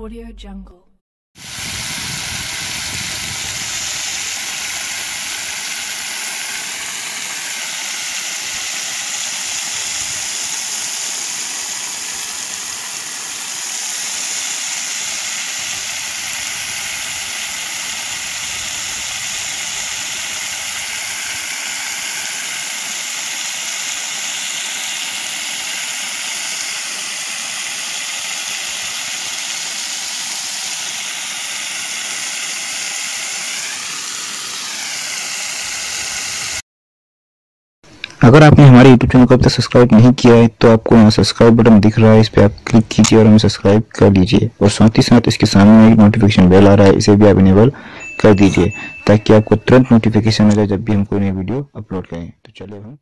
Audio Jungle. अगर आपने हमारे YouTube चैनल को अब तक सब्सक्राइब नहीं किया है तो आपको यहाँ सब्सक्राइब बटन दिख रहा है, इस पर आप क्लिक कीजिए और हमें सब्सक्राइब कर लीजिए। और साथ ही साथ इसके सामने एक नोटिफिकेशन बेल आ रहा है, इसे भी आप इनेबल कर दीजिए ताकि आपको तुरंत नोटिफिकेशन मिले जब भी हम कोई नई वीडियो अपलोड करें। तो चलिए हम